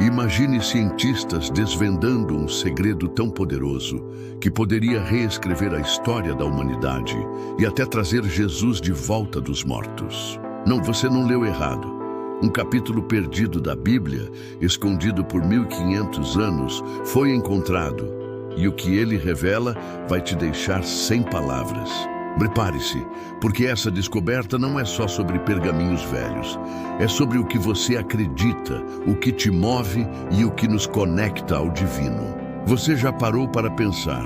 Imagine cientistas desvendando um segredo tão poderoso que poderia reescrever a história da humanidade e até trazer Jesus de volta dos mortos. Não, você não leu errado. Um capítulo perdido da Bíblia, escondido por 1500 anos, foi encontrado. E o que ele revela vai te deixar sem palavras. Prepare-se, porque essa descoberta não é só sobre pergaminhos velhos. É sobre o que você acredita, o que te move e o que nos conecta ao divino. Você já parou para pensar,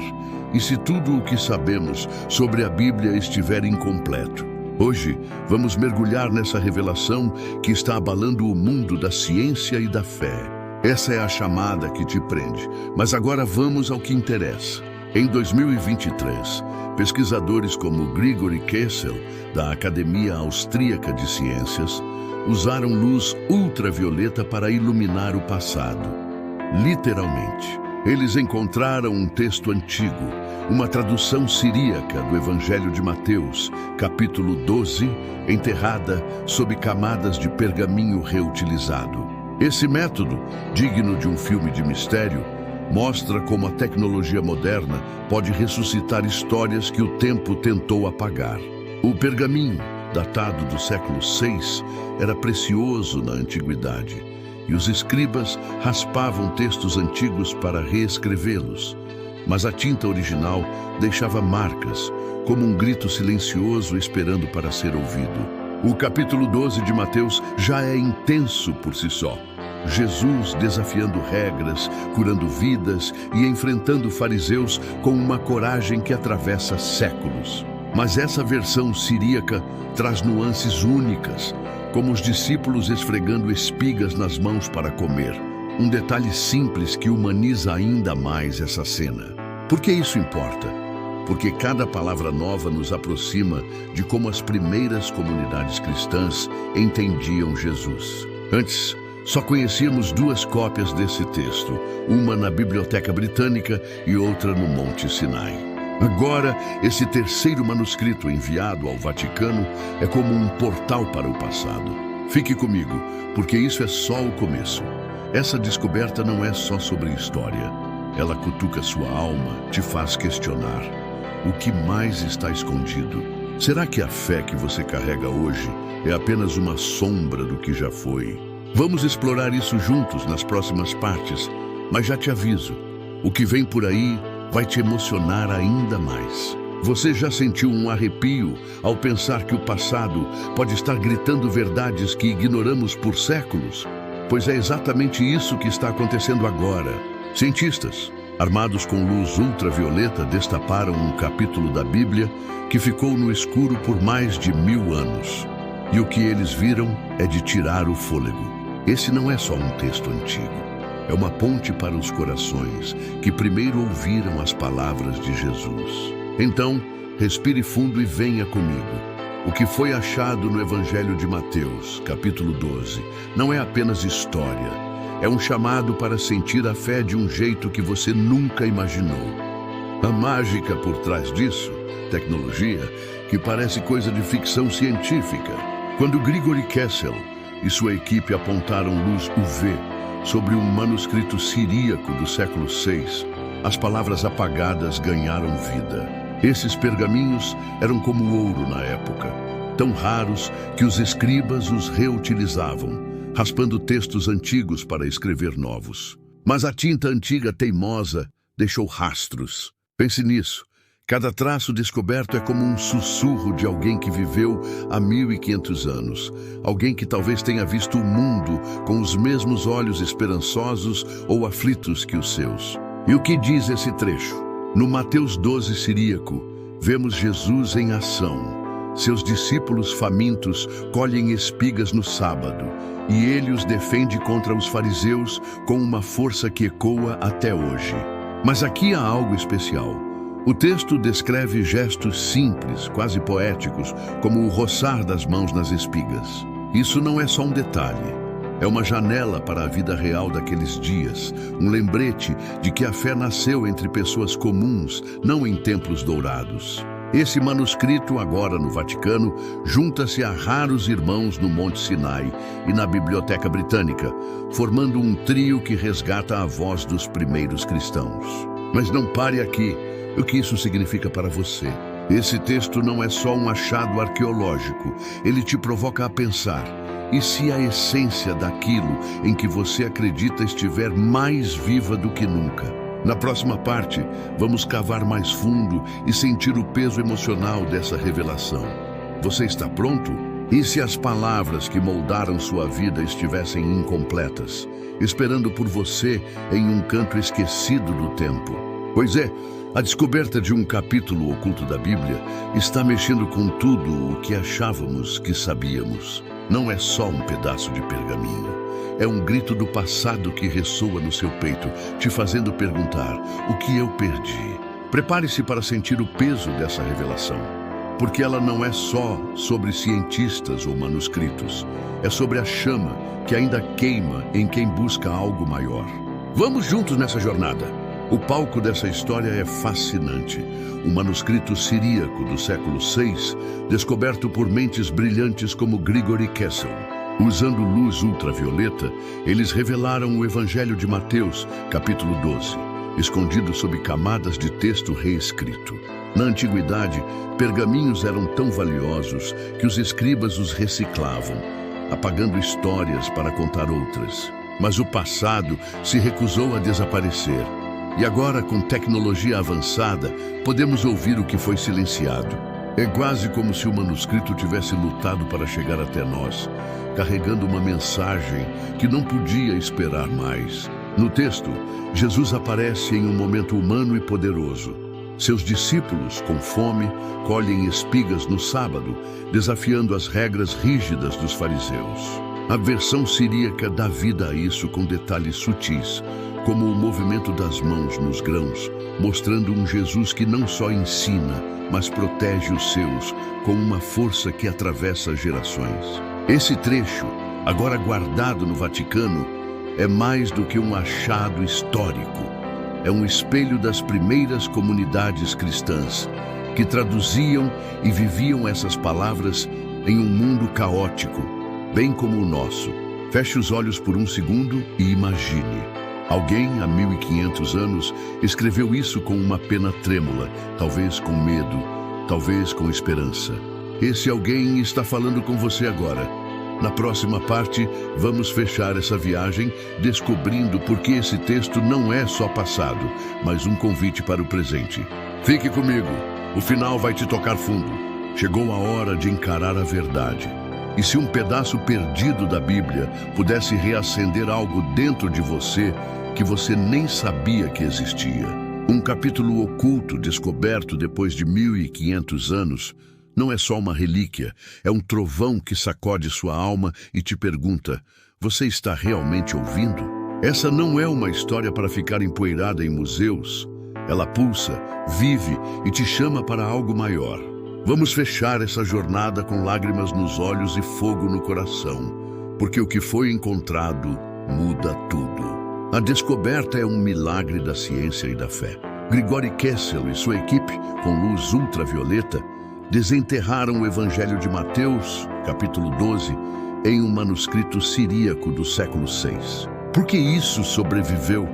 e se tudo o que sabemos sobre a Bíblia estiver incompleto? Hoje, vamos mergulhar nessa revelação que está abalando o mundo da ciência e da fé. Essa é a chamada que te prende, mas agora vamos ao que interessa. Em 2023, pesquisadores como Gregory Kessel, da Academia Austríaca de Ciências, usaram luz ultravioleta para iluminar o passado. Literalmente, eles encontraram um texto antigo, uma tradução siríaca do Evangelho de Mateus, capítulo 12, enterrada sob camadas de pergaminho reutilizado. Esse método, digno de um filme de mistério, mostra como a tecnologia moderna pode ressuscitar histórias que o tempo tentou apagar. O pergaminho, datado do século VI, era precioso na antiguidade, e os escribas raspavam textos antigos para reescrevê-los. Mas a tinta original deixava marcas, como um grito silencioso esperando para ser ouvido. O capítulo 12 de Mateus já é intenso por si só. Jesus desafiando regras, curando vidas e enfrentando fariseus com uma coragem que atravessa séculos. Mas essa versão siríaca traz nuances únicas, como os discípulos esfregando espigas nas mãos para comer. Um detalhe simples que humaniza ainda mais essa cena. Por que isso importa? Porque cada palavra nova nos aproxima de como as primeiras comunidades cristãs entendiam Jesus. Antes, só conhecíamos duas cópias desse texto, uma na Biblioteca Britânica e outra no Monte Sinai. Agora, esse terceiro manuscrito enviado ao Vaticano é como um portal para o passado. Fique comigo, porque isso é só o começo. Essa descoberta não é só sobre história. Ela cutuca sua alma, te faz questionar. O que mais está escondido? Será que a fé que você carrega hoje é apenas uma sombra do que já foi? Vamos explorar isso juntos nas próximas partes, mas já te aviso, o que vem por aí vai te emocionar ainda mais. Você já sentiu um arrepio ao pensar que o passado pode estar gritando verdades que ignoramos por séculos? Pois é exatamente isso que está acontecendo agora. Cientistas, armados com luz ultravioleta, destaparam um capítulo da Bíblia que ficou no escuro por mais de 1000 anos. E o que eles viram é de tirar o fôlego. Esse não é só um texto antigo. É uma ponte para os corações que primeiro ouviram as palavras de Jesus. Então, respire fundo e venha comigo. O que foi achado no Evangelho de Mateus, capítulo 12, não é apenas história. É um chamado para sentir a fé de um jeito que você nunca imaginou. A mágica por trás disso, tecnologia, que parece coisa de ficção científica. Quando Gregory Kessel e sua equipe apontaram luz UV sobre um manuscrito siríaco do século VI, as palavras apagadas ganharam vida. Esses pergaminhos eram como ouro na época, tão raros que os escribas os reutilizavam, raspando textos antigos para escrever novos. Mas a tinta antiga teimosa deixou rastros. Pense nisso. Cada traço descoberto é como um sussurro de alguém que viveu há 1500 anos. Alguém que talvez tenha visto o mundo com os mesmos olhos esperançosos ou aflitos que os seus. E o que diz esse trecho? No Mateus 12 siríaco, vemos Jesus em ação. Seus discípulos famintos colhem espigas no sábado, e ele os defende contra os fariseus com uma força que ecoa até hoje. Mas aqui há algo especial. O texto descreve gestos simples, quase poéticos, como o roçar das mãos nas espigas. Isso não é só um detalhe. É uma janela para a vida real daqueles dias, um lembrete de que a fé nasceu entre pessoas comuns, não em templos dourados. Esse manuscrito, agora no Vaticano, junta-se a raros irmãos no Monte Sinai e na Biblioteca Britânica, formando um trio que resgata a voz dos primeiros cristãos. Mas não pare aqui. O que isso significa para você? Esse texto não é só um achado arqueológico. Ele te provoca a pensar. E se a essência daquilo em que você acredita estiver mais viva do que nunca? Na próxima parte, vamos cavar mais fundo e sentir o peso emocional dessa revelação. Você está pronto? E se as palavras que moldaram sua vida estivessem incompletas, esperando por você em um canto esquecido do tempo? Pois é, a descoberta de um capítulo oculto da Bíblia está mexendo com tudo o que achávamos que sabíamos. Não é só um pedaço de pergaminho. É um grito do passado que ressoa no seu peito, te fazendo perguntar: o que eu perdi? Prepare-se para sentir o peso dessa revelação, porque ela não é só sobre cientistas ou manuscritos. É sobre a chama que ainda queima em quem busca algo maior. Vamos juntos nessa jornada. O palco dessa história é fascinante. Um manuscrito siríaco do século VI, descoberto por mentes brilhantes como Gregory Kessel. Usando luz ultravioleta, eles revelaram o Evangelho de Mateus, capítulo 12, escondido sob camadas de texto reescrito. Na antiguidade, pergaminhos eram tão valiosos que os escribas os reciclavam, apagando histórias para contar outras. Mas o passado se recusou a desaparecer. E agora, com tecnologia avançada, podemos ouvir o que foi silenciado. É quase como se o manuscrito tivesse lutado para chegar até nós, carregando uma mensagem que não podia esperar mais. No texto, Jesus aparece em um momento humano e poderoso. Seus discípulos, com fome, colhem espigas no sábado, desafiando as regras rígidas dos fariseus. A versão siríaca dá vida a isso com detalhes sutis, como o movimento das mãos nos grãos, mostrando um Jesus que não só ensina, mas protege os seus com uma força que atravessa gerações. Esse trecho, agora guardado no Vaticano, é mais do que um achado histórico. É um espelho das primeiras comunidades cristãs, que traduziam e viviam essas palavras em um mundo caótico, bem como o nosso. Feche os olhos por um segundo e imagine. Alguém, há 1500 anos, escreveu isso com uma pena trêmula, talvez com medo, talvez com esperança. Esse alguém está falando com você agora. Na próxima parte, vamos fechar essa viagem descobrindo por que esse texto não é só passado, mas um convite para o presente. Fique comigo, o final vai te tocar fundo. Chegou a hora de encarar a verdade. E se um pedaço perdido da Bíblia pudesse reacender algo dentro de você que você nem sabia que existia? Um capítulo oculto descoberto depois de 1500 anos não é só uma relíquia, é um trovão que sacode sua alma e te pergunta: você está realmente ouvindo? Essa não é uma história para ficar empoeirada em museus. Ela pulsa, vive e te chama para algo maior. Vamos fechar essa jornada com lágrimas nos olhos e fogo no coração, porque o que foi encontrado muda tudo. A descoberta é um milagre da ciência e da fé. Gregory Kessel e sua equipe, com luz ultravioleta, desenterraram o Evangelho de Mateus, capítulo 12, em um manuscrito siríaco do século VI. Por que isso sobreviveu?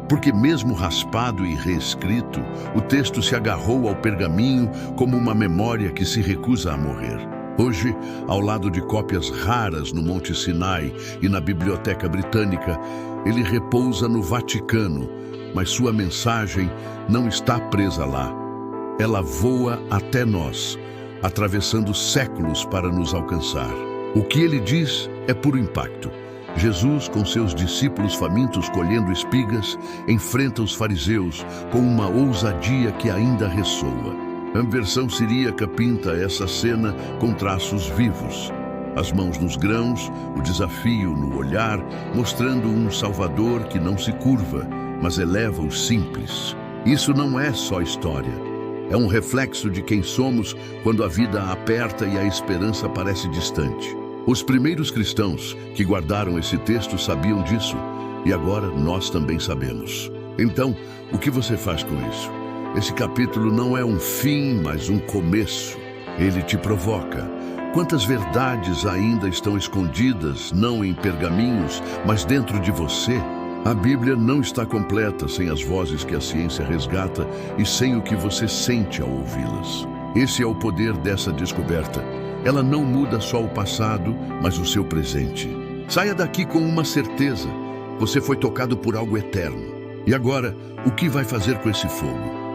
Porque mesmo raspado e reescrito, o texto se agarrou ao pergaminho como uma memória que se recusa a morrer. Hoje, ao lado de cópias raras no Monte Sinai e na Biblioteca Britânica, ele repousa no Vaticano, mas sua mensagem não está presa lá. Ela voa até nós, atravessando séculos para nos alcançar. O que ele diz é puro impacto. Jesus, com seus discípulos famintos colhendo espigas, enfrenta os fariseus com uma ousadia que ainda ressoa. A versão siríaca pinta essa cena com traços vivos. As mãos nos grãos, o desafio no olhar, mostrando um Salvador que não se curva, mas eleva os simples. Isso não é só história. É um reflexo de quem somos quando a vida aperta e a esperança parece distante. Os primeiros cristãos que guardaram esse texto sabiam disso, e agora nós também sabemos. Então, o que você faz com isso? Esse capítulo não é um fim, mas um começo. Ele te provoca. Quantas verdades ainda estão escondidas, não em pergaminhos, mas dentro de você? A Bíblia não está completa sem as vozes que a ciência resgata e sem o que você sente ao ouvi-las. Esse é o poder dessa descoberta. Ela não muda só o passado, mas o seu presente. Saia daqui com uma certeza. Você foi tocado por algo eterno. E agora, o que vai fazer com esse fogo?